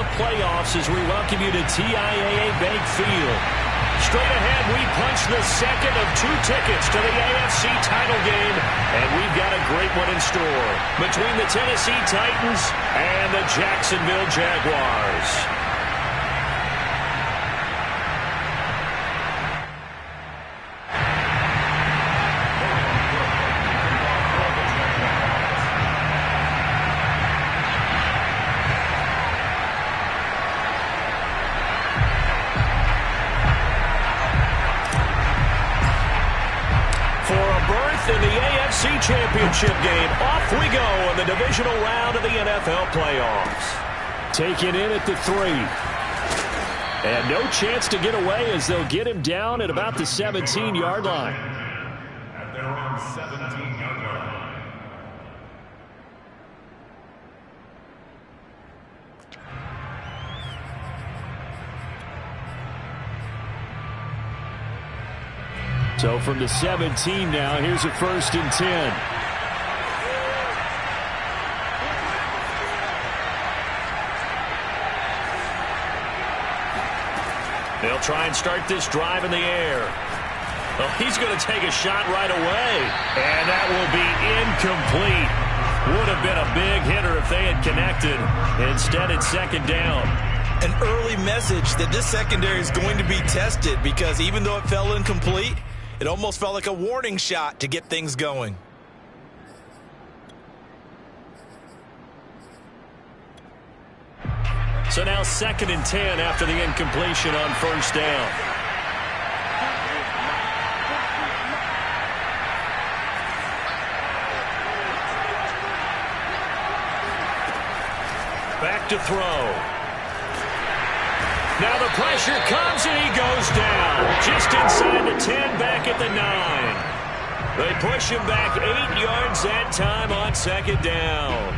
the playoffs as we welcome you to TIAA Bank Field. Straight ahead, we punch the second of 2 tickets to the AFC title game, and we've got a great one in store between the Tennessee Titans and the Jacksonville Jaguars. In the AFC Championship game, off we go in the divisional round of the NFL playoffs. Taken in at the 3. And no chance to get away as they'll get him down at about the 17-yard line. At their own 17-yard line. So from the 17 now, here's a 1st and 10. They'll try and start this drive in the air. Oh, he's going to take a shot right away. And that will be incomplete. Would have been a big hitter if they had connected. Instead, it's 2nd down. An early message that this secondary is going to be tested, because even though it fell incomplete, it almost felt like a warning shot to get things going. So now 2nd and 10 after the incompletion on 1st down. Back to throw. Now the pressure comes and he goes down. Just inside the 10, back at the 9. They push him back 8 yards that time on 2nd down.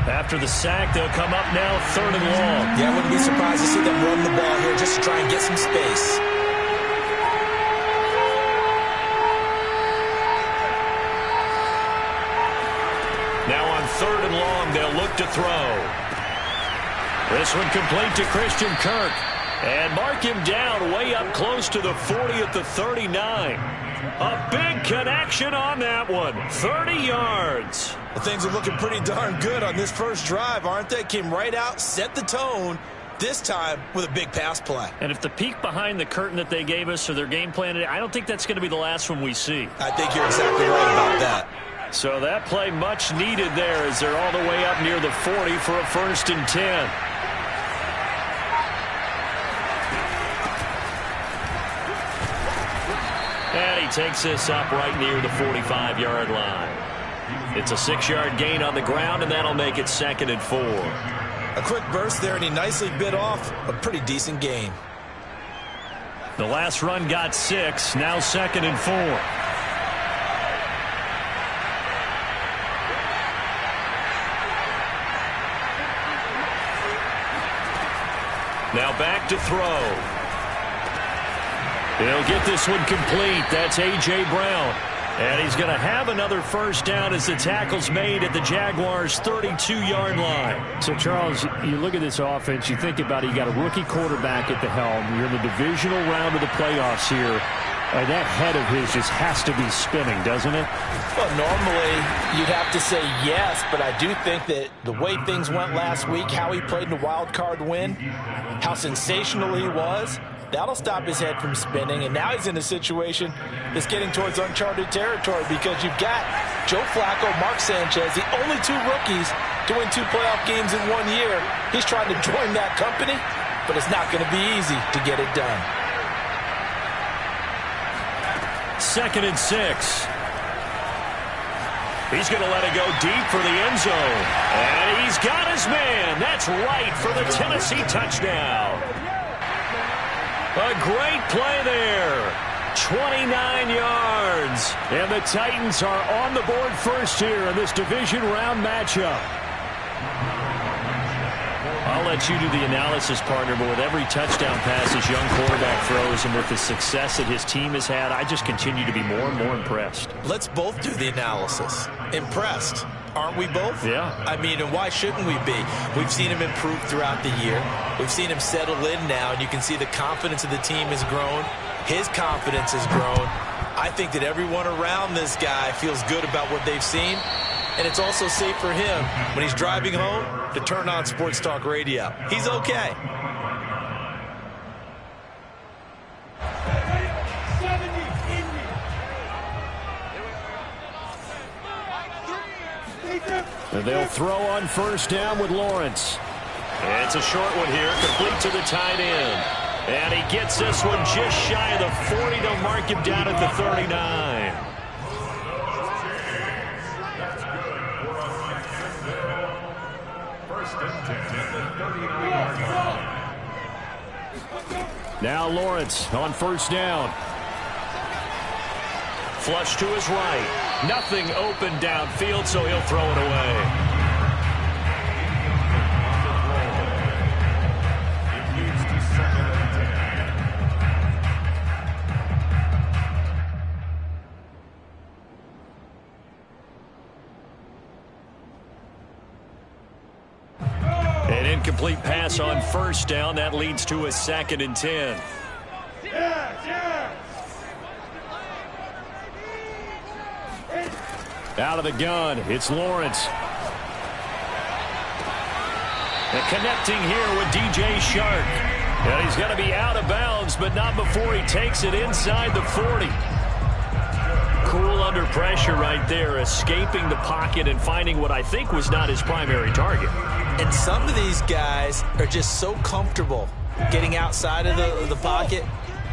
After the sack, they'll come up now 3rd and long. Yeah, I wouldn't be surprised to see them run the ball here just to try and get some space. Now on 3rd and long, they'll look to throw. This one complete to Christian Kirk. And mark him down way up close to the 40 at the 39. A big connection on that one. 30 yards. Well, things are looking pretty darn good on this first drive, aren't they? Came right out, set the tone, this time with a big pass play. And if the peek behind the curtain that they gave us or their game plan, I don't think that's going to be the last one we see. I think you're exactly right about that. So that play much needed there as they're all the way up near the 40 for a 1st and 10. And he takes this up right near the 45-yard line. It's a 6-yard gain on the ground, and that'll make it 2nd and 4. A quick burst there, and he nicely bit off a pretty decent gain. The last run got 6, now 2nd and 4. Now back to throw. He'll get this one complete. That's A.J. Brown. And he's going to have another 1st down as the tackle's made at the Jaguars' 32-yard line. So, Charles, you look at this offense, you think about it, you got a rookie quarterback at the helm. You're in the divisional round of the playoffs here. And that head of his just has to be spinning, doesn't it? Well, normally you'd have to say yes, but I do think that the way things went last week, how he played in the wild card win, how sensational he was, that'll stop his head from spinning. And now he's in a situation that's getting towards uncharted territory, because you've got Joe Flacco, Mark Sanchez, the only 2 rookies to win 2 playoff games in 1 year. He's trying to join that company, but it's not going to be easy to get it done. 2nd and 6. He's going to let it go deep for the end zone. And he's got his man. That's right for the Tennessee touchdown. A great play there. 29 yards. And the Titans are on the board first here in this division round matchup. let you do the analysis, partner, but with every touchdown pass this young quarterback throws and with the success that his team has had, I just continue to be more and more impressed. Let's both do the analysis. Impressed. Aren't we both? Yeah. I mean, and why shouldn't we be? We've seen him improve throughout the year. We've seen him settle in now, and you can see the confidence of the team has grown. His confidence has grown. I think that everyone around this guy feels good about what they've seen, and it's also safe for him when he's driving home to turn on Sports Talk Radio. He's okay. And they'll throw on first down with Lawrence. It's a short one here, complete to the tight end. And he gets this one just shy of the 40. They'll mark him down at the 39. Now Lawrence on first down. Flush to his right. Nothing open downfield, so he'll throw it away. An incomplete pass on first down. That leads to a 2nd and 10. Out of the gun, it's Lawrence. And connecting here with DJ Shark. And he's going to be out of bounds, but not before he takes it inside the 40. Cool under pressure right there, escaping the pocket and finding what I think was not his primary target. And some of these guys are just so comfortable getting outside of the pocket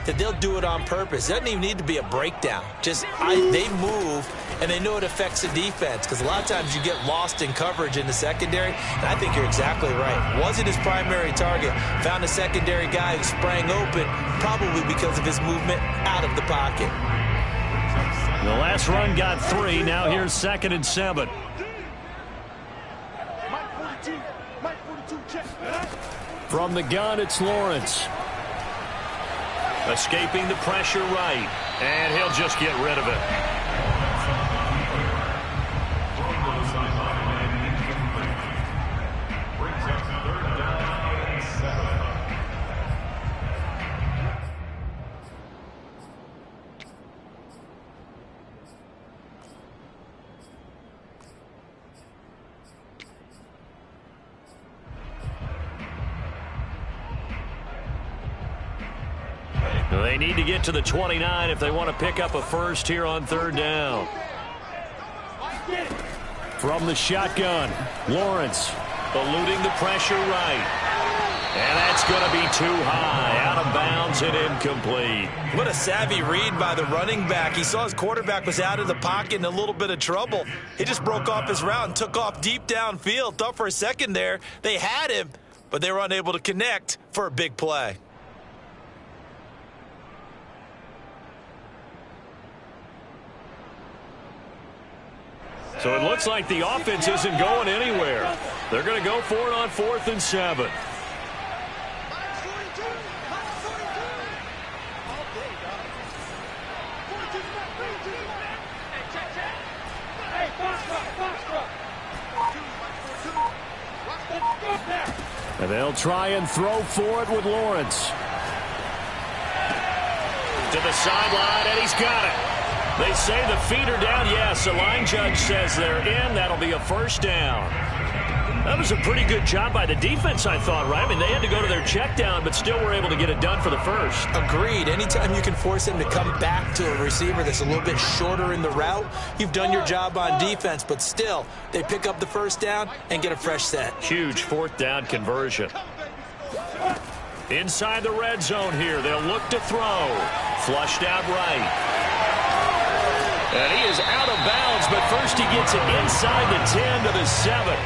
that they'll do it on purpose. It doesn't even need to be a breakdown. They move, and they know it affects the defense, because a lot of times you get lost in coverage in the secondary, and I think you're exactly right. Wasn't his primary target. Found a secondary guy who sprang open, probably because of his movement out of the pocket. The last run got 3. Now here's 2nd and 7. From the gun, it's Lawrence. Escaping the pressure right. And he'll just get rid of it. They need to get to the 29 if they want to pick up a first here on 3rd down. From the shotgun, Lawrence. Eluding the pressure right. And that's going to be too high. Out of bounds and incomplete. What a savvy read by the running back. He saw his quarterback was out of the pocket in a little bit of trouble. He just broke off his route and took off deep downfield. Thought for a second there they had him, but they were unable to connect for a big play. So it looks like the offense isn't going anywhere. They're going to go for it on 4th and 7. And they'll try and throw for it with Lawrence. To the sideline, and he's got it. They say the feet are down. Yes, the line judge says they're in. That'll be a first down. That was a pretty good job by the defense, I thought, right? I mean, they had to go to their check down, but still were able to get it done for the first. Agreed. Anytime you can force him to come back to a receiver that's a little bit shorter in the route, you've done your job on defense, but still, they pick up the first down and get a fresh set. Huge 4th down conversion. Inside the red zone here, they'll look to throw. Flushed out right. And he is out of bounds, but first he gets it inside the 10 to the 7.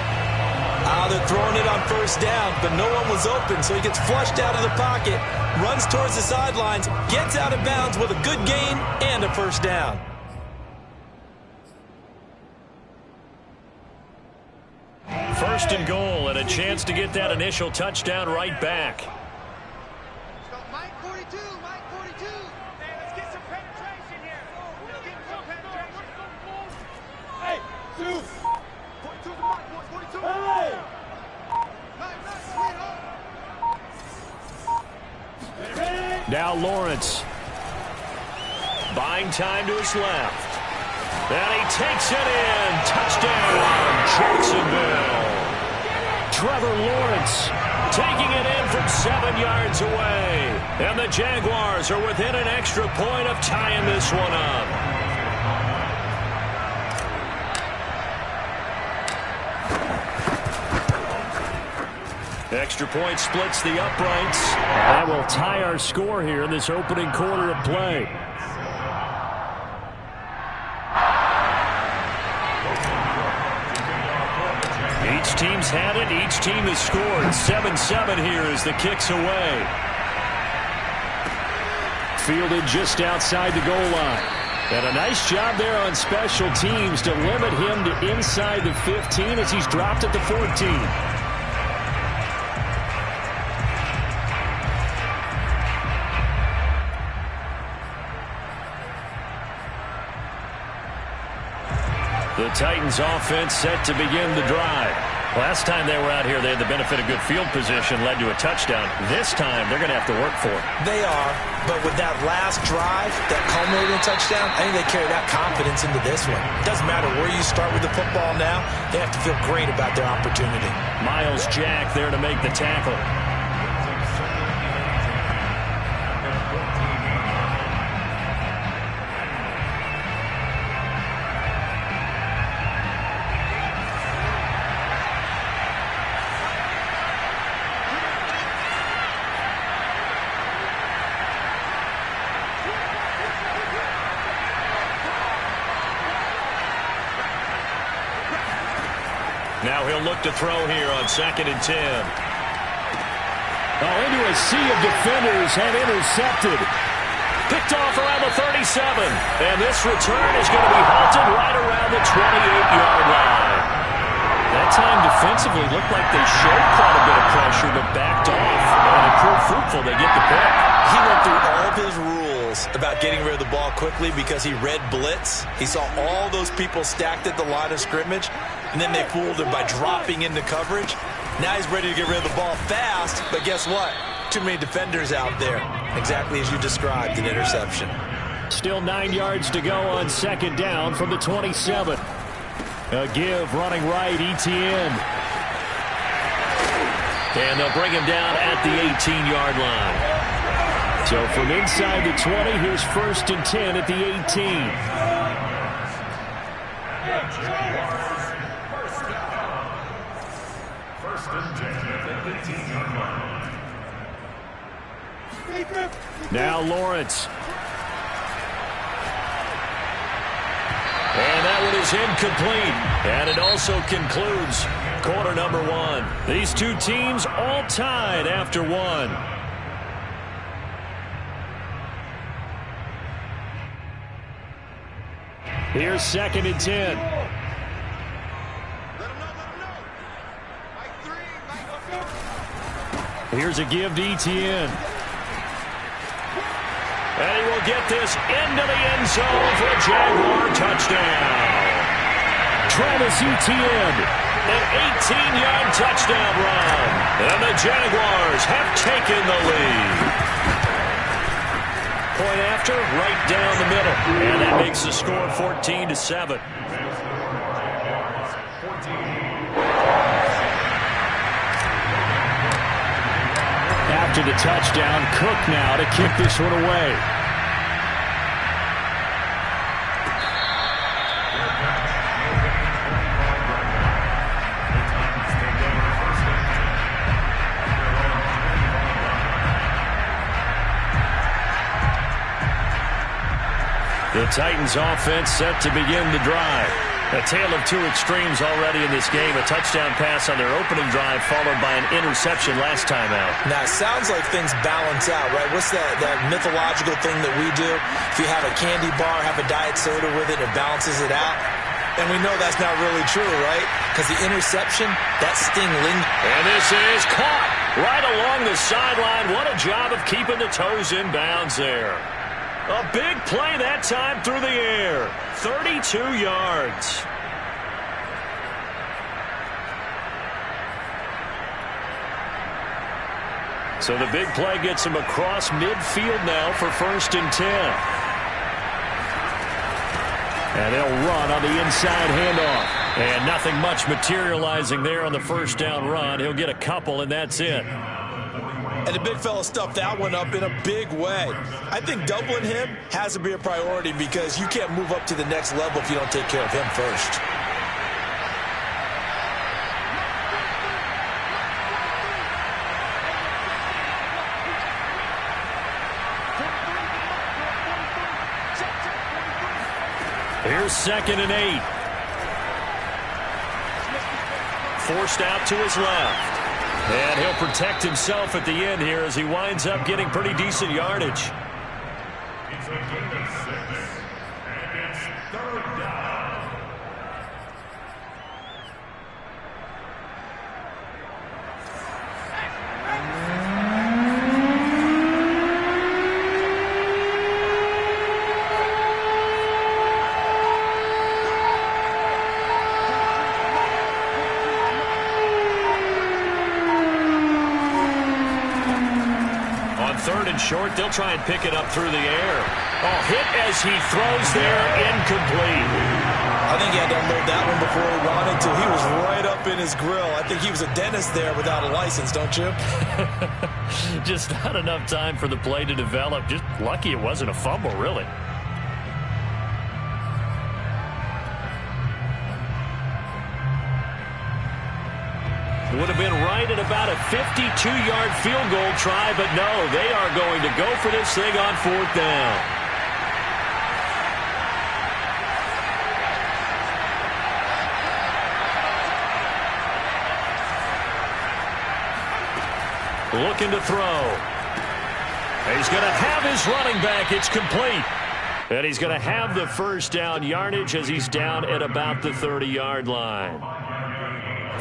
They're throwing it on first down, but no one was open, so he gets flushed out of the pocket, runs towards the sidelines, gets out of bounds with a good gain and a first down. First and goal, and a chance to get that initial touchdown right back. Mike 42, Mike 42. Hey, let's get some penetration here. Let's get some penetration. Hey, 2. 42 to Mike, boys, 42. Hey! Nice, Now Lawrence. Buying time to his left. And he takes it in. Touchdown, Jacksonville. Trevor Lawrence taking it in from 7 yards away. And the Jaguars are within an extra point of tying this one up. Extra point splits the uprights. That will tie our score here in this opening quarter of play. Each team's had it. Each team has scored. 7-7 here as the kick's away. Fielded just outside the goal line. And a nice job there on special teams to limit him to inside the 15 as he's dropped at the 14. The Titans offense set to begin the drive. Last time they were out here, they had the benefit of good field position, led to a touchdown. This time, they're going to have to work for it. They are, but with that last drive, that culminating touchdown, I think they carry that confidence into this one. It doesn't matter where you start with the football now. They have to feel great about their opportunity. Miles Jack there to make the tackle. Now he'll look to throw here on 2nd and 10. Oh, into a sea of defenders and intercepted. Picked off around the 37. And this return is going to be halted right around the 28-yard line. That time defensively looked like they showed quite a bit of pressure but backed off. And it proved fruitful. They get the pick. He went through all of his rules about getting rid of the ball quickly because he read blitz. He saw all those people stacked at the line of scrimmage, and then they fooled him by dropping into coverage. Now he's ready to get rid of the ball fast, but guess what? Too many defenders out there. Exactly as you described, an interception. Still 9 yards to go on 2nd down from the 27. A give running right, Etienne. And they'll bring him down at the 18-yard line. So from inside the 20, here's 1st and 10 at the 18. Now Lawrence. And that one is incomplete. And it also concludes quarter number 1. These two teams all tied after 1. Here's 2nd and 10. Here's a give to Etienne. And he will get this into the end zone for a Jaguar touchdown. Travis Etienne. An 18-yard touchdown run. And the Jaguars have taken the lead. Point after, right down the middle. And that makes the score 14-7. After the touchdown, Cook now to kick this one away. The Titans offense set to begin the drive. A tale of two extremes already in this game. A touchdown pass on their opening drive followed by an interception last time out. Now, it sounds like things balance out, right? What's that mythological thing that we do? If you have a candy bar, have a diet soda with it, it balances it out. And we know that's not really true, right? Because the interception, that sting lingers. And this is caught right along the sideline. What a job of keeping the toes in bounds there. A big play that time through the air. 32 yards. So the big play gets him across midfield now for 1st and 10. And they'll run on the inside handoff. And nothing much materializing there on the 1st down run. He'll get a couple, and that's it. And the big fella stuffed that one up in a big way. I think doubling him has to be a priority because you can't move up to the next level if you don't take care of him first. Here's 2nd and 8. Forced out to his left. And he'll protect himself at the end here as he winds up getting pretty decent yardage. It's a gain of 6, and it's 3rd down. Short, they'll try and pick it up through the air. Oh, hit as he throws there, incomplete. I think he had to unload that one before he wanted to. He was right up in his grill. I think he was a dentist there without a license, don't you? Just not enough time for the play to develop. Just lucky it wasn't a fumble, really. Would have been right at about a 52-yard field goal try, but no, they are going to go for this thing on 4th down. Looking to throw. He's going to have his running back. It's complete. And he's going to have the 1st down yardage as he's down at about the 30-yard line.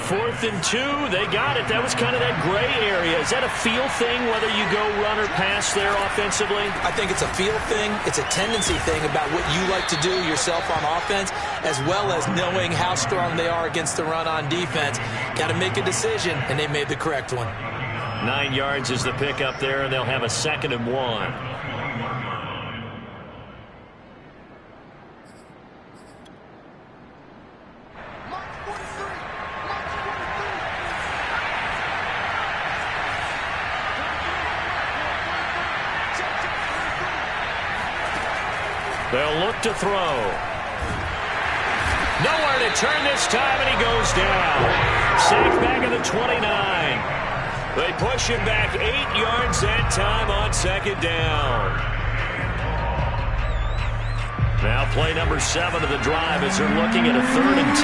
4th and 2, they got it. That was kind of that gray area. Is that a feel thing, whether you go run or pass there offensively? I think it's a feel thing. It's a tendency thing about what you like to do yourself on offense, as well as knowing how strong they are against the run on defense. Got to make a decision, and they made the correct one. 9 yards is the pickup there, and they'll have a 2nd and 1. They'll look to throw. Nowhere to turn this time, and he goes down. Sacked back at the 29. They push him back 8 yards that time on 2nd down. Now play number 7 of the drive as they're looking at a 3rd and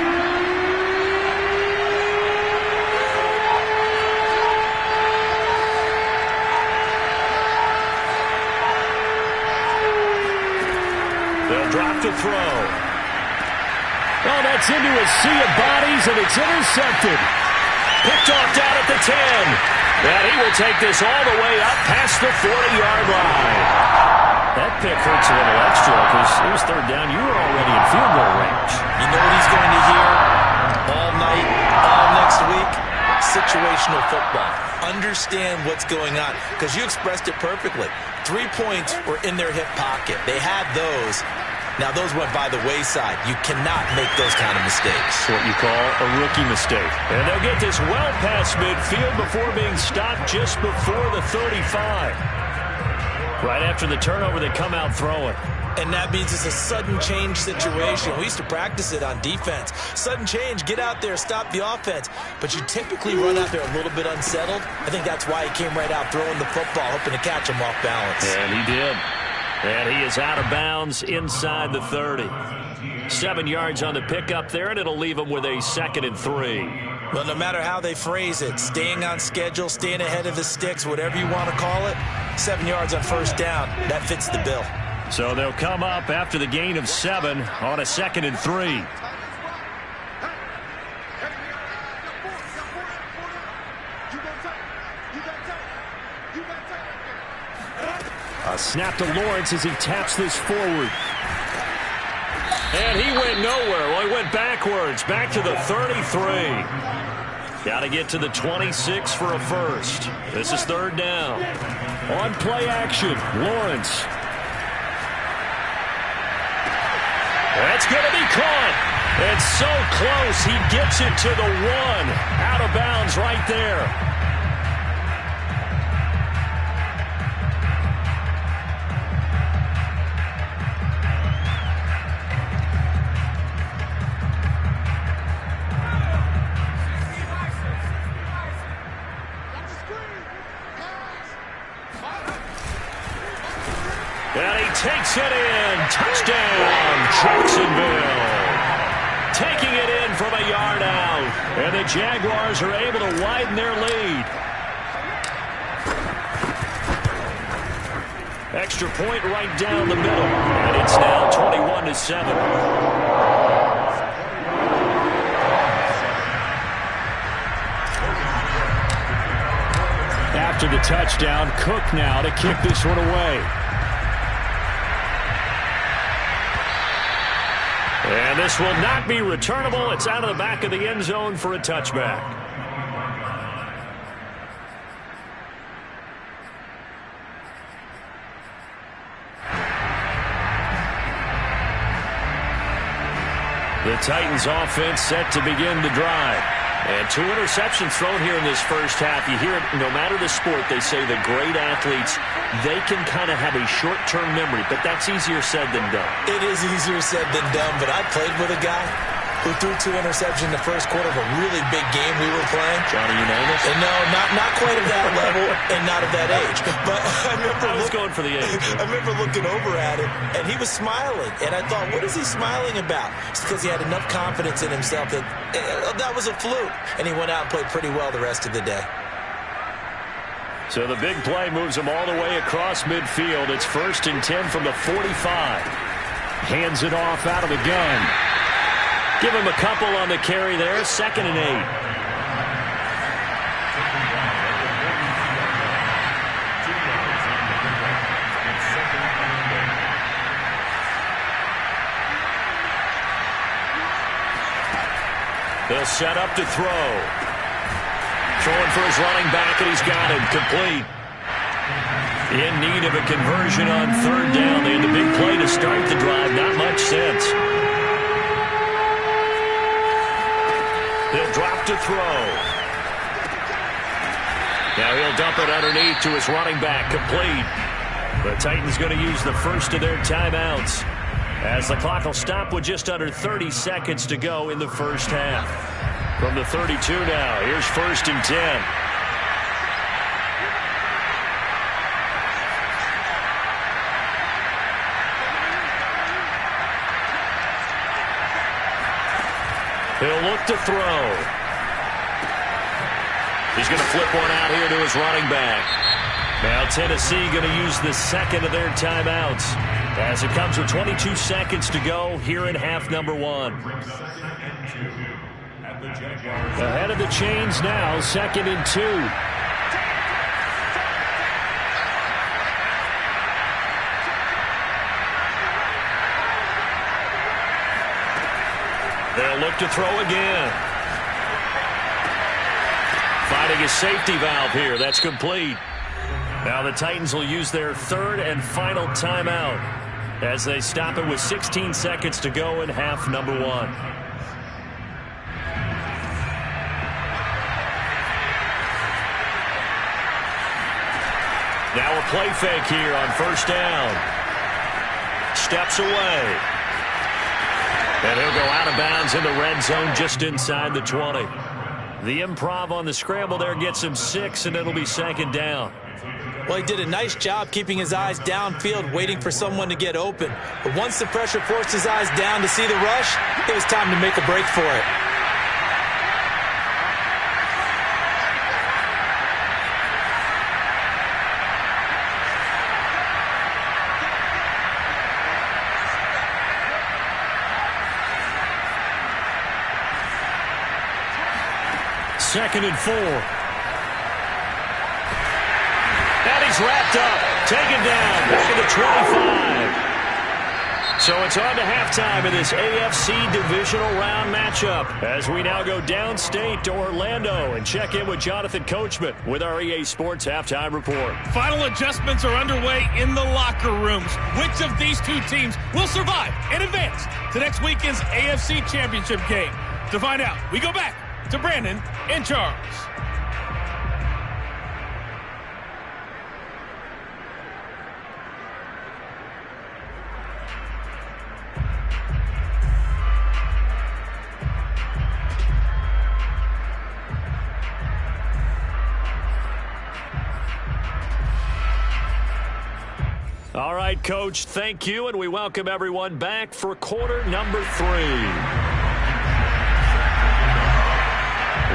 10. Drop to throw. Oh, that's into a sea of bodies, and it's intercepted. Picked off down at the 10. And he will take this all the way up past the 40-yard line. That pick hurts a little extra because it was 3rd down. You were already in field goal range. You know what he's going to hear all night, all next week? Situational football. Understand what's going on, because you expressed it perfectly. 3 points were in their hip pocket. They had those. Now, those went by the wayside. You cannot make those kind of mistakes. What you call a rookie mistake. And they'll get this well past midfield before being stopped just before the 35. Right after the turnover, they come out throwing. And that means it's a sudden change situation. We used to practice it on defense. Sudden change, get out there, stop the offense. But you typically run out there a little bit unsettled. I think that's why he came right out throwing the football, hoping to catch him off balance. And he did. And he is out of bounds inside the 30. 7 yards on the pickup there, and it'll leave him with a 2nd and 3. Well, no matter how they phrase it, staying on schedule, staying ahead of the sticks, whatever you want to call it, 7 yards on 1st down, that fits the bill. So they'll come up after the gain of 7 on a 2nd and 3. A snap to Lawrence as he taps this forward. And he went nowhere. Well, he went backwards, back to the 33. Got to get to the 26 for a first. This is 3rd down. On play action, Lawrence. That's going to be caught. It's so close. He gets it to the 1. Out of bounds right there. And he takes it in. Touchdown, Jacksonville. Taking it in from a yard out. And the Jaguars are able to widen their lead. Extra point right down the middle. And it's now 21-7. After the touchdown, Cook now to kick this one away. And this will not be returnable. It's out of the back of the end zone for a touchback. The Titans offense set to begin the drive. And 2 interceptions thrown here in this first half. You hear it, no matter the sport, they say the great athletes, they can kind of have a short-term memory, but that's easier said than done. It is easier said than done, but I played with a guy who threw 2 interceptions in the first quarter of a really big game we were playing. Johnny Unitas? And no, not quite at that level and not at that age. But I was going for the age. I remember looking over at him, and he was smiling. And I thought, what is he smiling about? It's because he had enough confidence in himself that that was a fluke. And he went out and played pretty well the rest of the day. So the big play moves him all the way across midfield. It's 1st and 10 from the 45. Hands it off out of the gun. Give him a couple on the carry there. 2nd and 8. They'll set up to throw. Throwing for his running back, and he's got him complete. In need of a conversion on 3rd down. They had the big play to start the drive. Not much sense. He'll drop to throw. Now he'll dump it underneath to his running back, complete. The Titans going to use the first of their timeouts, as the clock will stop with just under 30 seconds to go in the first half. From the 32 now, here's 1st and 10. He'll look to throw. He's going to flip one out here to his running back. Now Tennessee going to use the 2nd of their timeouts, as it comes with 22 seconds to go here in half number 1. Ahead of the chains now, 2nd and 2. They'll look to throw again. Finding a safety valve here. That's complete. Now the Titans will use their 3rd and final timeout, as they stop it with 16 seconds to go in half number 1. Now a play fake here on 1st down. Steps away. And he'll go out of bounds in the red zone just inside the 20. The improv on the scramble there gets him 6, and it'll be 2nd down. Well, he did a nice job keeping his eyes downfield, waiting for someone to get open. But once the pressure forced his eyes down to see the rush, it was time to make a break for it. 2nd and 4. And he's wrapped up, taken down, back at the 25. So it's on to halftime in this AFC divisional round matchup as we now go downstate to Orlando and check in with Jonathan Coachman with our EA Sports Halftime Report. Final adjustments are underway in the locker rooms. Which of these two teams will survive and advance to next weekend's AFC Championship game? To find out, we go back to Brandon and Charles. All right, Coach, thank you, and we welcome everyone back for quarter number 3.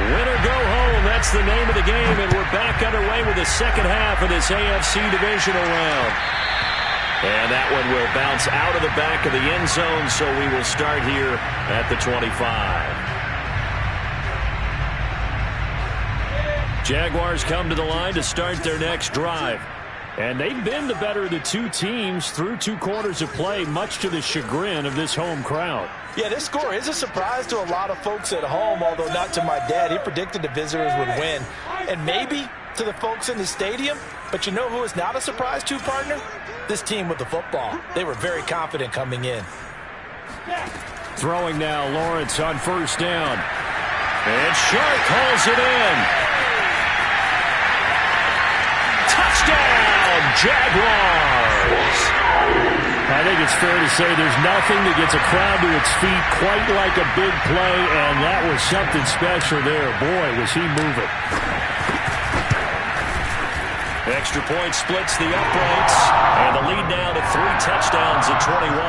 Win or go home, that's the name of the game, and we're back underway with the second half of this AFC divisional round. And that one will bounce out of the back of the end zone, so we will start here at the 25. Jaguars come to the line to start their next drive. And they've been the better of the two teams through 2 quarters of play, much to the chagrin of this home crowd. Yeah, this score is a surprise to a lot of folks at home, although not to my dad. He predicted the visitors would win. And maybe to the folks in the stadium. But you know who is not a surprise to, partner? This team with the football. They were very confident coming in. Throwing now, Lawrence on first down. And Shark hauls it in. Touchdown, Jaguars! I think it's fair to say there's nothing that gets a crowd to its feet quite like a big play, and that was something special there. Boy, was he moving. Extra point splits the uprights, and the lead now to 3 touchdowns at 21.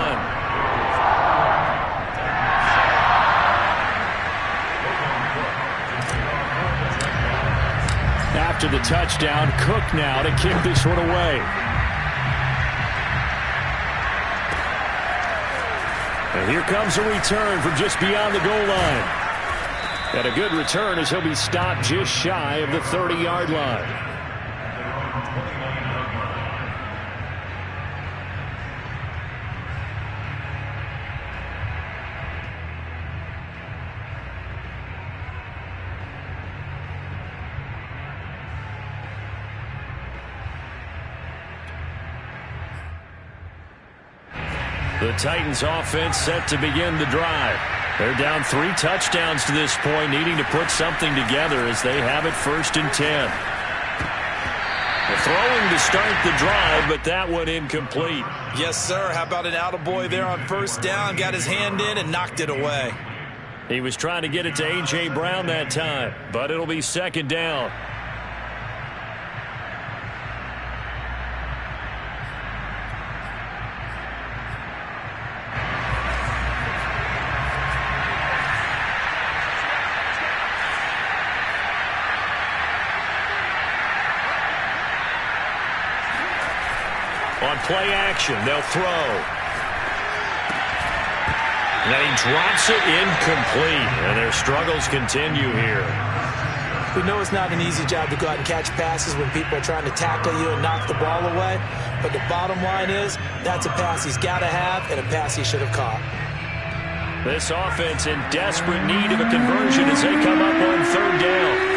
After the touchdown, Cook now to kick this one away. And here comes a return from just beyond the goal line. And a good return as he'll be stopped just shy of the 30-yard line. The Titans offense set to begin the drive. They're down 3 touchdowns to this point, needing to put something together as they have it 1st and 10. The throwing to start the drive, but that one incomplete. Yes, sir. How about an attaboy there on first down? Got his hand in and knocked it away. He was trying to get it to A.J. Brown that time, but it'll be 2nd down. On play action, they'll throw. And then he drops it incomplete. And their struggles continue here. We know it's not an easy job to go out and catch passes when people are trying to tackle you and knock the ball away. But the bottom line is, that's a pass he's got to have and a pass he should have caught. This offense in desperate need of a conversion as they come up on 3rd down.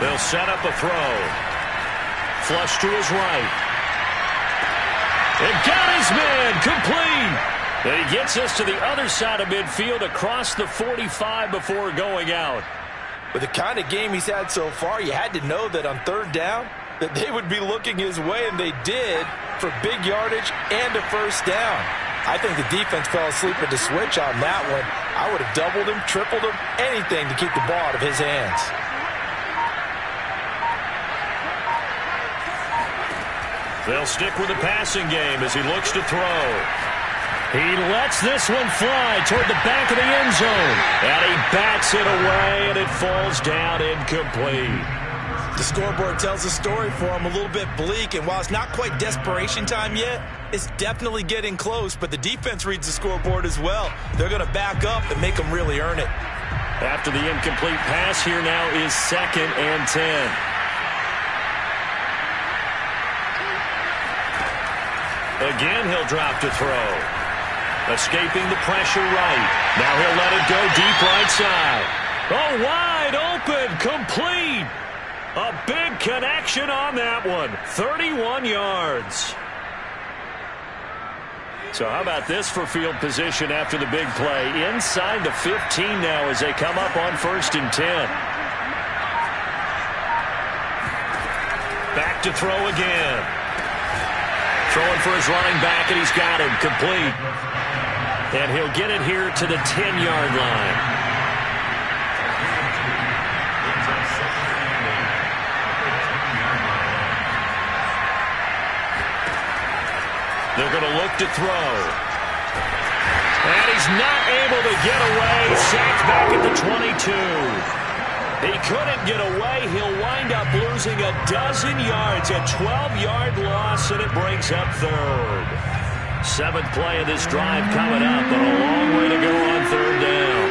They'll set up a throw. Flush to his right. And got his man complete. And he gets us to the other side of midfield across the 45 before going out. With the kind of game he's had so far, you had to know that on 3rd down that they would be looking his way, and they did, for big yardage and a 1st down. I think the defense fell asleep at the switch on that one. I would have doubled him, tripled him, anything to keep the ball out of his hands. They'll stick with the passing game as he looks to throw. He lets this one fly toward the back of the end zone. And he bats it away, and it falls down incomplete. The scoreboard tells a story for him, a little bit bleak, and while it's not quite desperation time yet, it's definitely getting close, but the defense reads the scoreboard as well. They're going to back up and make them really earn it. After the incomplete pass, here now is 2nd and 10. Again, he'll drop to throw. Escaping the pressure right. Now he'll let it go deep right side. Oh, wide open, complete. A big connection on that one. 31 yards. So how about this for field position after the big play? Inside the 15 now as they come up on 1st and 10. Back to throw again. Throwing for his running back, and he's got him complete. And he'll get it here to the 10-yard line. They're going to look to throw. And he's not able to get away. Sacked back at the 22. He couldn't get away. He'll wind up losing a dozen yards. A 12-yard loss, and it brings up 3rd. 7th play of this drive coming up, but a long way to go on 3rd down.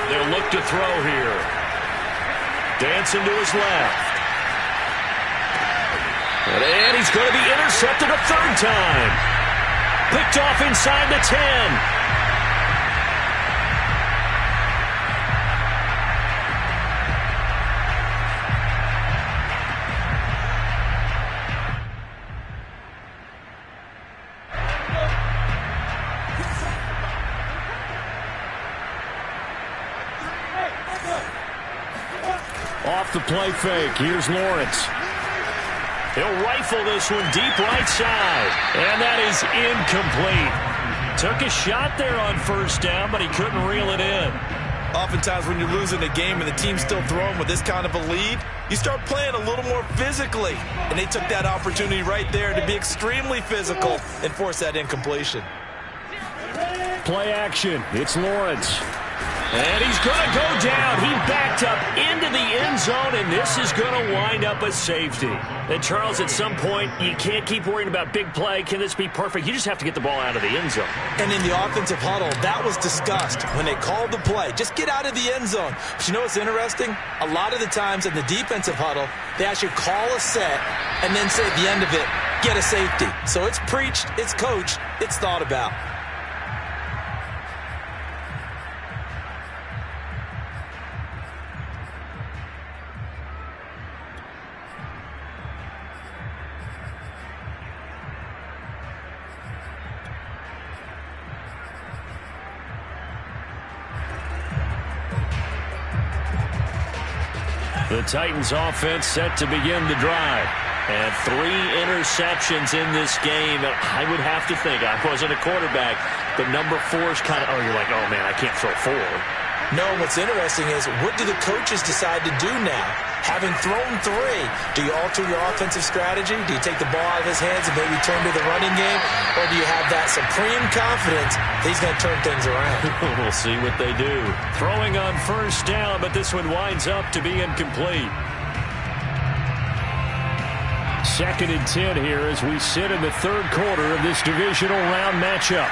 They'll look to throw here. Dancing to his left. And he's going to be intercepted a 3rd time. Picked off inside the 10. Off the play fake. Here's Lawrence. He'll rifle this one deep right side. And that is incomplete. Took a shot there on 1st down, but he couldn't reel it in. Oftentimes when you're losing a game and the team's still throwing with this kind of a lead, you start playing a little more physically. And they took that opportunity right there to be extremely physical and force that incompletion. Play action. It's Lawrence. And he's going to go down. He backed up into the end zone, and this is going to wind up a safety. And, Charles, at some point, you can't keep worrying about big play. Can this be perfect? You just have to get the ball out of the end zone. And in the offensive huddle, that was discussed when they called the play. Just get out of the end zone. But you know what's interesting? A lot of the times in the defensive huddle, they actually call a set and then say at the end of it, get a safety. So it's preached, it's coached, it's thought about. The Titans offense set to begin the drive. And 3 interceptions in this game. I would have to think, I wasn't a quarterback, but number 4 is kind of, you're like, oh man, I can't throw 4. No, what's interesting is, what do the coaches decide to do now? Having thrown 3, do you alter your offensive strategy? Do you take the ball out of his hands and maybe turn to the running game? Or do you have that supreme confidence that he's going to turn things around? We'll see what they do. Throwing on 1st down, but this one winds up to be incomplete. 2nd and 10 here as we sit in the 3rd quarter of this divisional round matchup.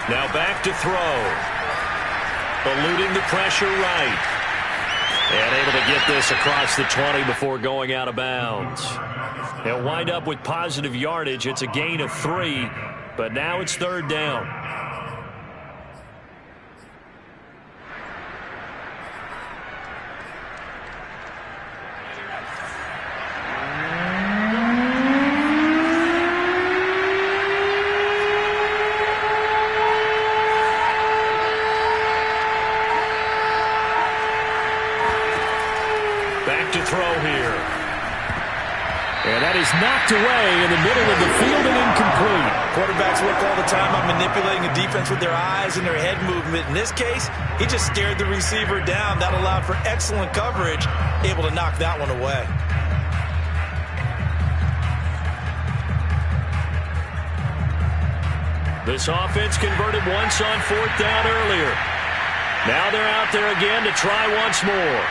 Now back to throw. Eluding the pressure right. And able to get this across the 20 before going out of bounds. They'll wind up with positive yardage. It's a gain of 3, but now it's 3rd down. Back to throw here. And that is knocked away in the middle of the field and incomplete. Quarterbacks work all the time on manipulating a defense with their eyes and their head movement. In this case, he just stared the receiver down. That allowed for excellent coverage, able to knock that one away. This offense converted once on 4th down earlier. Now they're out there again to try once more.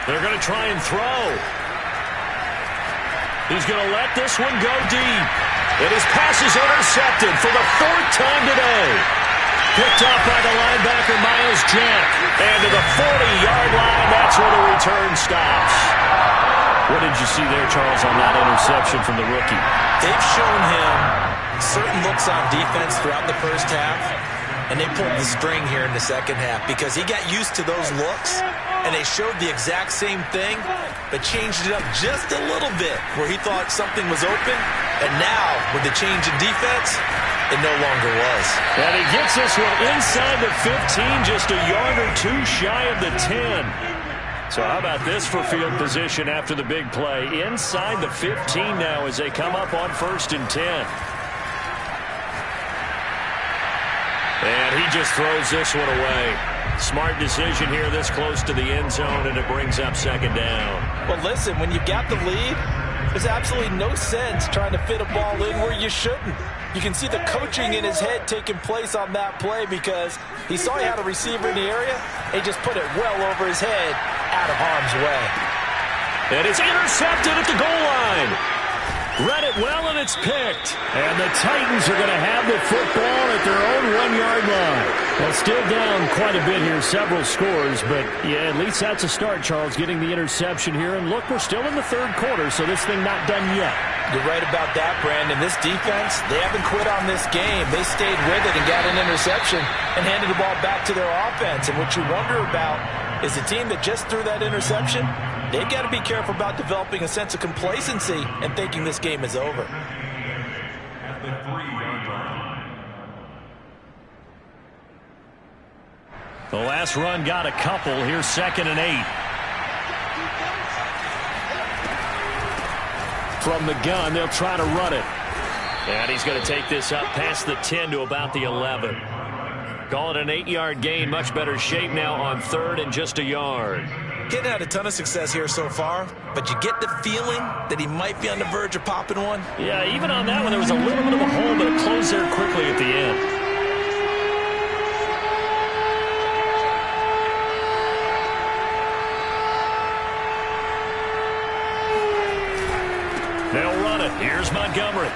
They're going to try and throw. He's going to let this one go deep. And his pass is intercepted for the 4th time today. Picked off by the linebacker, Miles Jack. And to the 40-yard line, that's where the return stops. What did you see there, Charles, on that interception from the rookie? They've shown him certain looks on defense throughout the first half, and they pulled the string here in the second half because he got used to those looks, and they showed the exact same thing, but changed it up just a little bit where he thought something was open, and now, with the change in defense, it no longer was. And he gets this one inside the 15, just a yard or two shy of the 10. So how about this for field position after the big play? Inside the 15 now as they come up on 1st and 10. And he just throws this one away. Smart decision here this close to the end zone, and it brings up 2nd down. Well, listen, when you've got the lead, there's absolutely no sense trying to fit a ball in where you shouldn't. You can see the coaching in his head taking place on that play because he saw he had a receiver in the area, and he just put it well over his head out of harm's way. And it's intercepted at the goal line. Read it well, and it's picked. And the Titans are going to have the football at their own 1-yard line. Well, still down quite a bit here, several scores, but yeah, at least that's a start, Charles, getting the interception here. And look, we're still in the 3rd quarter, so this thing not done yet. You're right about that, Brandon. This defense, they haven't quit on this game. They stayed with it and got an interception and handed the ball back to their offense. And what you wonder about is the team that just threw that interception, they've got to be careful about developing a sense of complacency and thinking this game is over. At the 3-yard line. The last run got a couple. Here's 2nd and 8. From the gun, they'll try to run it. And he's going to take this up past the 10 to about the 11. Call it an 8-yard gain. Much better shape now on 3rd and just a yard. Getting had a ton of success here so far, but you get the feeling that he might be on the verge of popping one. Yeah, even on that one, there was a little bit of a hole, but it closed there quickly at the end. They'll run it. Here's Montgomery.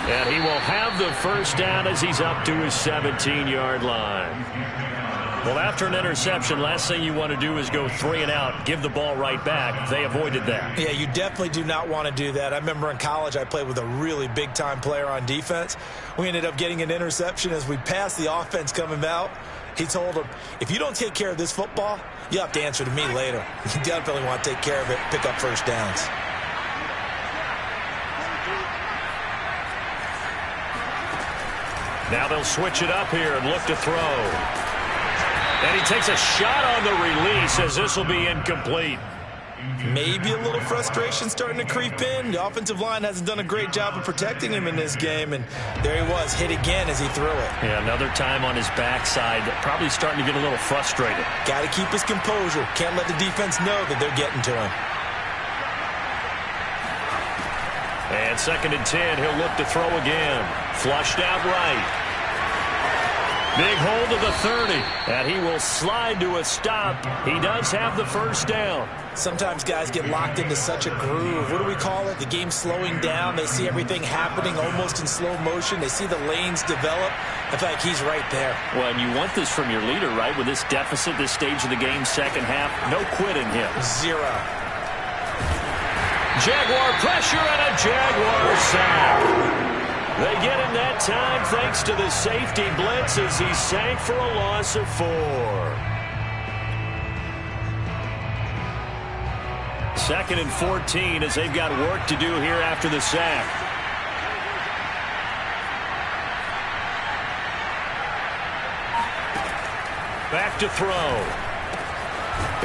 And he will have the 1st down as he's up to his 17-yard line. Well, after an interception, last thing you want to do is go 3 and out, give the ball right back. They avoided that. Yeah, you definitely do not want to do that. I remember in college I played with a really big-time player on defense. We ended up getting an interception as we passed the offense coming out. He told him, if you don't take care of this football, you'll have to answer to me later. You definitely want to take care of it, pick up 1st downs. Now they'll switch it up here and look to throw. And he takes a shot on the release as this will be incomplete. Maybe a little frustration starting to creep in. The offensive line hasn't done a great job of protecting him in this game, and there he was, hit again as he threw it. Yeah, another time on his backside, probably starting to get a little frustrated. Got to keep his composure. Can't let the defense know that they're getting to him. And 2nd and 10, he'll look to throw again. Flushed out right. Big hold of the 30, and he will slide to a stop. He does have the 1st down. Sometimes guys get locked into such a groove. What do we call it? The game slowing down. They see everything happening almost in slow motion. They see the lanes develop. I feel like he's right there. Well, and you want this from your leader, right? With this deficit, this stage of the game, 2nd half, no quitting him. 0. Jaguar pressure and a Jaguar sack. They get him that time thanks to the safety blitz as he sank for a loss of 4. 2nd and 14 as they've got work to do here after the sack. Back to throw.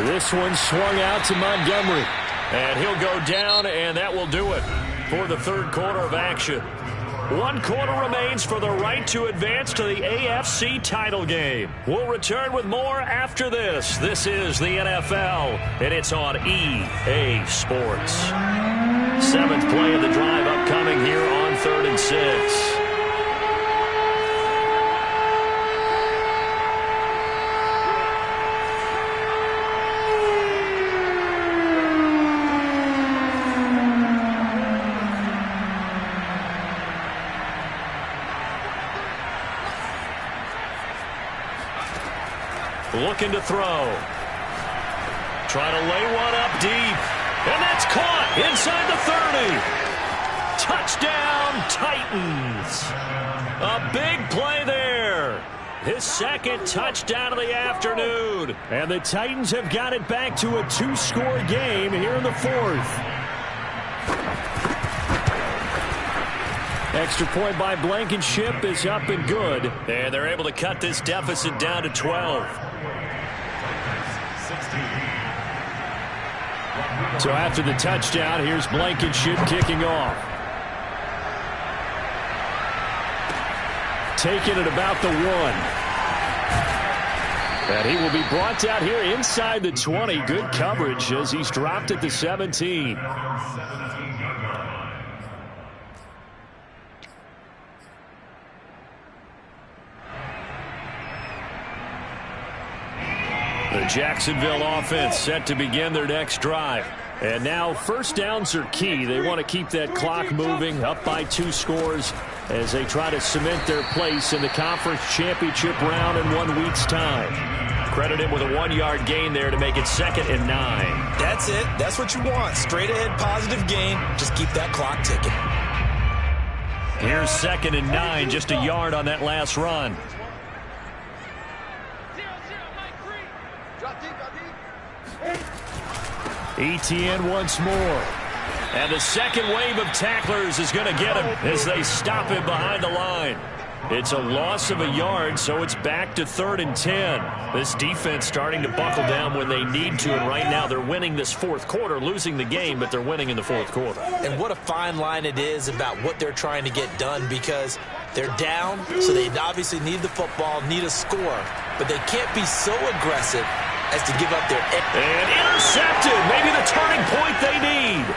This one swung out to Montgomery. And he'll go down, and that will do it for the third quarter of action. 1 quarter remains for the right to advance to the AFC title game. We'll return with more after this. This is the NFL, and it's on EA Sports. 7th play of the drive upcoming here on 3rd and 6. Looking to throw. Trying to lay one up deep. And that's caught inside the 30. Touchdown, Titans. A big play there. His 2nd touchdown of the afternoon. And the Titans have got it back to a 2-score game here in the 4th. Extra point by Blankenship is up and good. And they're able to cut this deficit down to 12. So after the touchdown, here's Blankenship kicking off. Taking it about the 1. And he will be brought out here inside the 20. Good coverage as he's dropped at the 17. The Jacksonville offense set to begin their next drive. And now 1st downs are key. They want to keep that clock moving, up by 2 scores as they try to cement their place in the conference championship round in 1 week's time. Credit him with a 1-yard gain there to make it 2nd and 9. That's it. That's what you want. Straight ahead positive gain. Just keep that clock ticking. Here's 2nd and 9, just a yard on that last run. Etienne once more. And the 2nd wave of tacklers is going to get him as they stop him behind the line. It's a loss of a yard, so it's back to 3rd and 10. This defense starting to buckle down when they need to, and right now they're winning this 4th quarter, losing the game, but they're winning in the 4th quarter. And what a fine line it is about what they're trying to get done, because they're down, so they obviously need the football, need a score, but they can't be so aggressive as to give up their... And intercepted, maybe the turning point they need.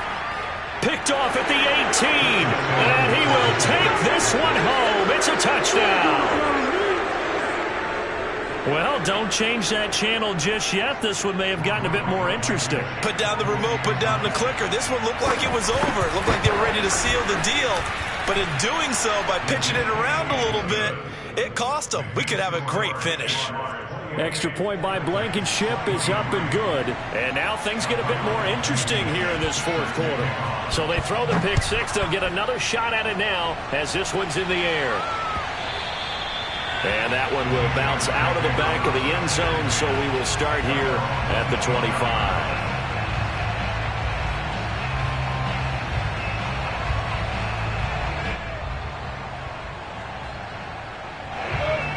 Picked off at the 18, and he will take this one home. It's a touchdown. Well, don't change that channel just yet. This one may have gotten a bit more interesting. Put down the remote, put down the clicker. This one looked like it was over. It looked like they were ready to seal the deal. But in doing so, by pitching it around a little bit, it cost them. We could have a great finish. Extra point by Blankenship is up and good. And now things get a bit more interesting here in this 4th quarter. So they throw the pick 6. They'll get another shot at it now as this one's in the air. And that one will bounce out of the back of the end zone, so we will start here at the 25.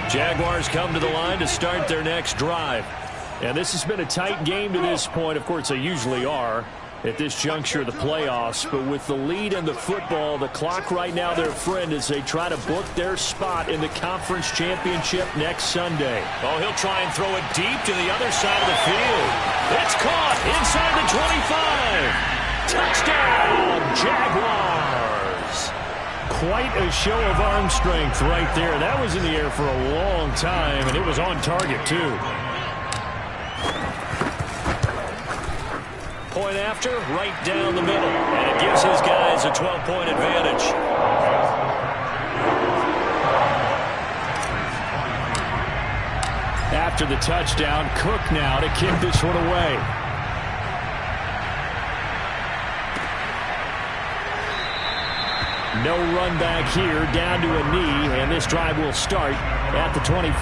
Jaguars come to the line to start their next drive. And this has been a tight game to this point. Of course, they usually are at this juncture of the playoffs. But with the lead in the football, the clock right now their friend as they try to book their spot in the conference championship next Sunday. Oh, he'll try and throw it deep to the other side of the field. It's caught inside the 25. Touchdown, Jaguars. Quite a show of arm strength right there. That was in the air for a long time, and it was on target, too. Point after, right down the middle. And it gives his guys a 12-point advantage. After the touchdown, Cook now to kick this one away. No run back here, down to a knee, and this drive will start at the 25.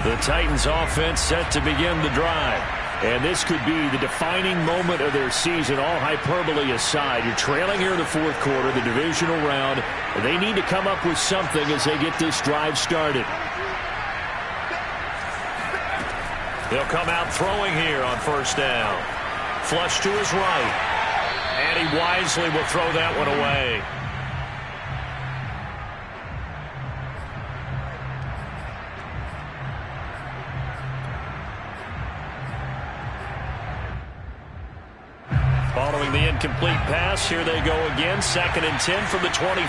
The Titans offense set to begin the drive. And this could be the defining moment of their season, all hyperbole aside. You're trailing here in the fourth quarter, the divisional round. They need to come up with something as they get this drive started. He'll come out throwing here on first down. Flush to his right. And he wisely will throw that one away. Following the incomplete pass, here they go again. 2nd and 10 from the 25.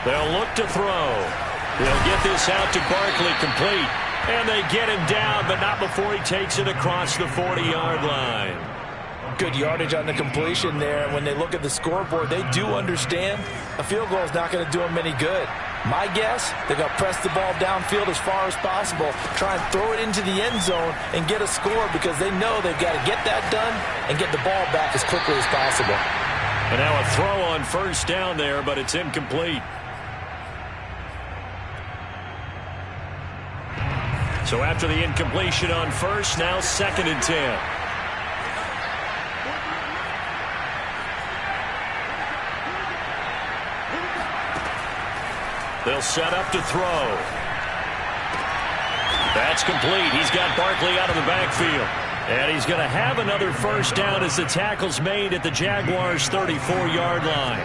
They'll look to throw. They'll get this out to Barkley, complete. And they get him down, but not before he takes it across the 40-yard line. Good yardage on the completion there. When they look at the scoreboard, they do understand a field goal is not going to do them any good. My guess, they're going to press the ball downfield as far as possible, try and throw it into the end zone and get a score because they know they've got to get that done and get the ball back as quickly as possible. And now a throw on first down there, but it's incomplete. So after the incompletion on first, now 2nd and 10. They'll set up to throw. That's complete. He's got Barkley out of the backfield. And he's going to have another first down as the tackle's made at the Jaguars' 34-yard line.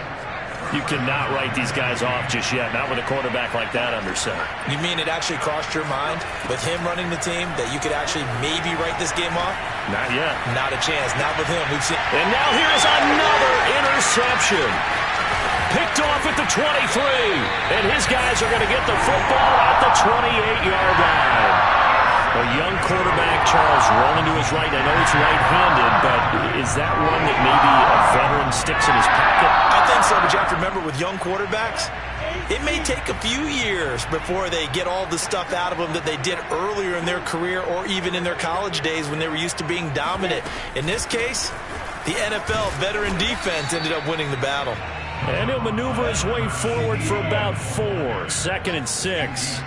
You cannot write these guys off just yet, not with a quarterback like that under center. You mean it actually crossed your mind with him running the team that you could actually maybe write this game off? Not yet. Not a chance. Not with him. We've seen. And now here's another interception. Picked off at the 23. And his guys are going to get the football at the 28-yard line. A young quarterback, Charles, rolling to his right. I know it's right-handed, but is that one that maybe a veteran sticks in his pocket? I think so, but you have to remember with young quarterbacks, it may take a few years before they get all the stuff out of them that they did earlier in their career or even in their college days when they were used to being dominant. In this case, the NFL veteran defense ended up winning the battle. And he'll maneuver his way forward for about 4. 2nd and 6.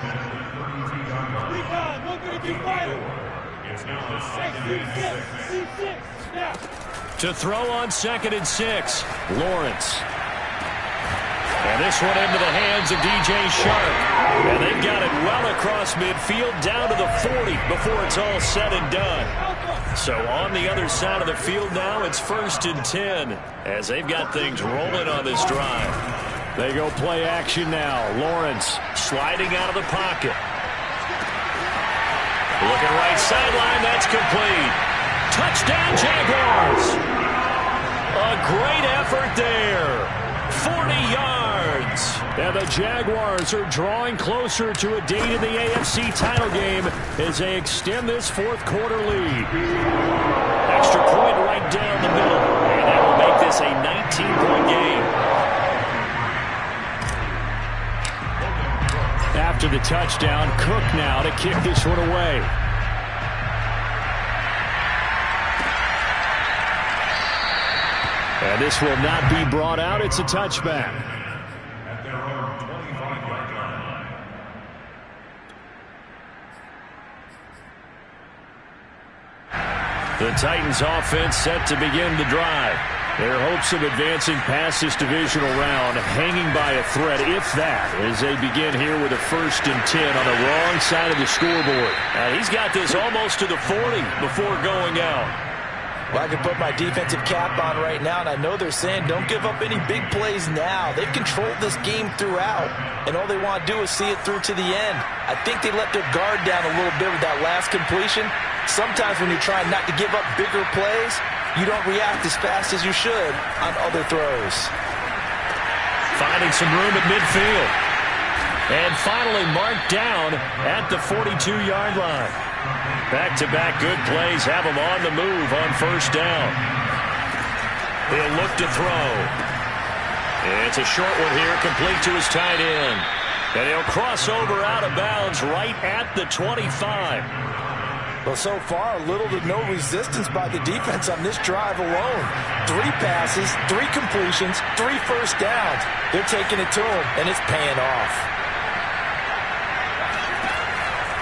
To throw on 2nd and 6, Lawrence. And this one into the hands of DJ Shark. And they've got it well across midfield down to the 40 before it's all said and done. So on the other side of the field now, it's 1st and 10 as they've got things rolling on this drive. They go play action now. Lawrence sliding out of the pocket. Looking right sideline, that's complete. Touchdown, Jaguars. A great effort there. 40 yards. And the Jaguars are drawing closer to a date in the AFC title game as they extend this fourth quarter lead. Extra point right down the middle. And that will make this a 19-point game. After the touchdown, Cook now to kick this one away. And this will not be brought out. It's a touchback. At their own 25-yard line. The Titans offense set to begin the drive. Their hopes of advancing past this divisional round hanging by a thread, if that, as they begin here with a 1st and 10 on the wrong side of the scoreboard. He's got this almost to the 40 before going out. Well, I can put my defensive cap on right now, and I know they're saying don't give up any big plays now. They've controlled this game throughout, and all they want to do is see it through to the end. I think they let their guard down a little bit with that last completion. Sometimes when you're trying not to give up bigger plays, you don't react as fast as you should on other throws. Finding some room at midfield. And finally marked down at the 42-yard line. Back-to-back good plays have him on the move on first down. He'll look to throw. It's a short one here, complete to his tight end. And he'll cross over out of bounds right at the 25. Well, so far, little to no resistance by the defense on this drive alone. 3 passes, 3 completions, 3 first downs. They're taking it to him, and it's paying off.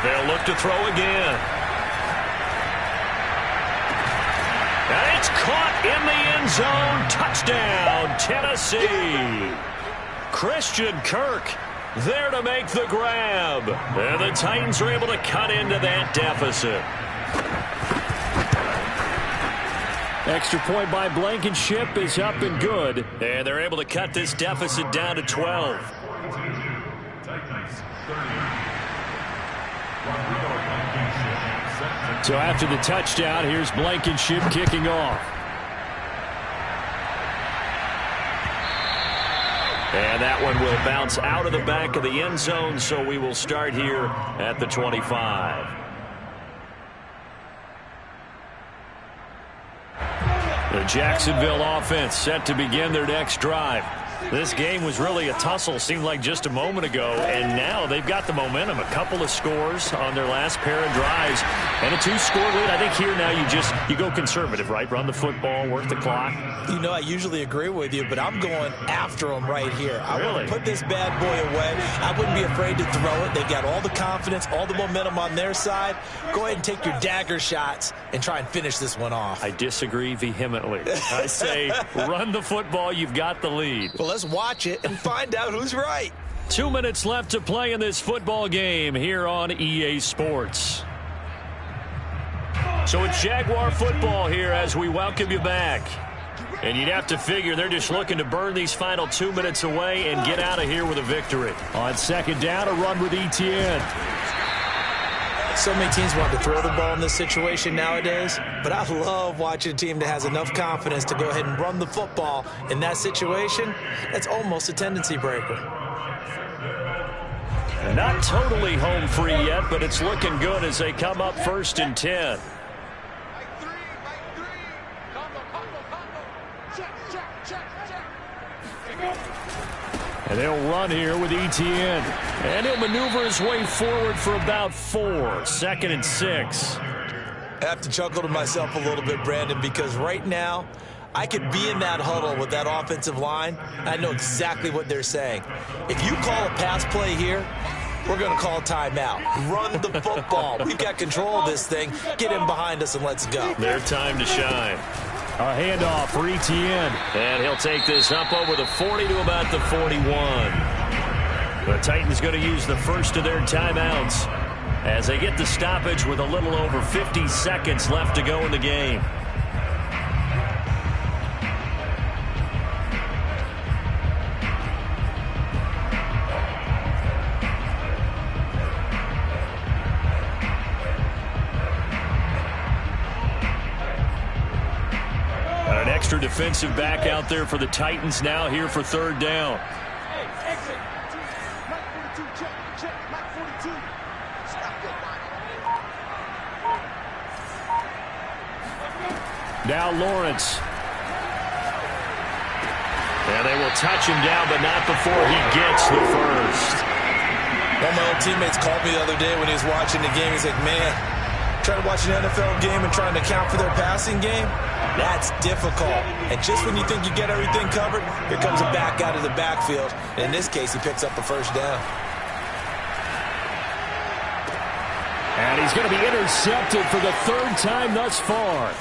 They'll look to throw again. And it's caught in the end zone. Touchdown, Tennessee. Christian Kirk there to make the grab. And the Titans are able to cut into that deficit. Extra point by Blankenship is up and good. And they're able to cut this deficit down to 12. So after the touchdown, here's Blankenship kicking off. And that one will bounce out of the back of the end zone, so we will start here at the 25. The Jacksonville offense set to begin their next drive. This game was really a tussle, seemed like just a moment ago, and now they've got the momentum. A couple of scores on their last pair of drives, and a 2-score lead. I think here now you go conservative, right? Run the football, work the clock. You know, I usually agree with you, but I'm going after them right here. I really want to put this bad boy away. I wouldn't be afraid to throw it. They've got all the confidence, all the momentum on their side. Go ahead and take your dagger shots and try and finish this one off. I disagree vehemently. I say run the football. You've got the lead. Well, let's watch it and find out who's right. 2 minutes left to play in this football game here on EA Sports. So it's Jaguar football here as we welcome you back. And you'd have to figure they're just looking to burn these final 2 minutes away and get out of here with a victory. On second down, a run with Etienne. So many teams want to throw the ball in this situation nowadays, but I love watching a team that has enough confidence to go ahead and run the football in that situation. That's almost a tendency breaker. Not totally home free yet, but it's looking good as they come up 1st and 10. And they'll run here with Etienne. And he'll maneuver his way forward for about 4. 2nd and 6. I have to chuckle to myself a little bit, Brandon, because right now I could be in that huddle with that offensive line. I know exactly what they're saying. If you call a pass play here, we're going to call timeout. Run the football. We've got control of this thing. Get in behind us and let's go. Their time to shine. A handoff for Etienne. And he'll take this up over the 40 to about the 41. The Titans going to use the first of their timeouts as they get the stoppage with a little over 50 seconds left to go in the game. An extra defensive back out there for the Titans now here for 3rd down. Now Lawrence. And they will touch him down, but not before he gets the first. One of my old teammates called me the other day when he was watching the game. He's like, man, trying to watch an NFL game and trying to account for their passing game, that's difficult. And just when you think you get everything covered, here comes a back out of the backfield. And in this case, he picks up a 1st down. And he's going to be intercepted for the 3rd time thus far.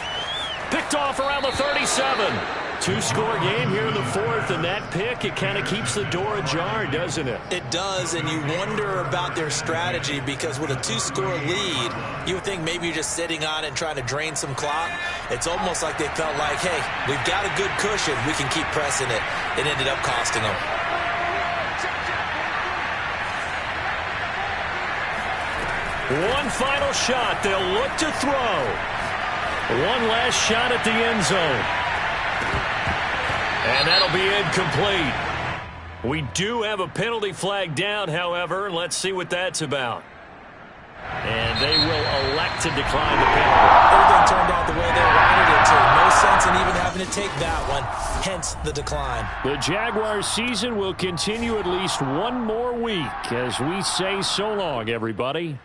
Picked off around the 37. 2-score game here in the 4th, and that pick, it kind of keeps the door ajar, doesn't it? It does, and you wonder about their strategy because with a 2-score lead, you would think maybe you're just sitting on it and trying to drain some clock. It's almost like they felt like, hey, we've got a good cushion. We can keep pressing it. It ended up costing them. One final shot. They'll look to throw. One last shot at the end zone. And that'll be incomplete. We do have a penalty flag down, however. Let's see what that's about. And they will elect to decline the penalty. Everything turned out the way they wanted it to. No sense in even having to take that one. Hence the decline. The Jaguars season will continue at least one more week as we say so long, everybody.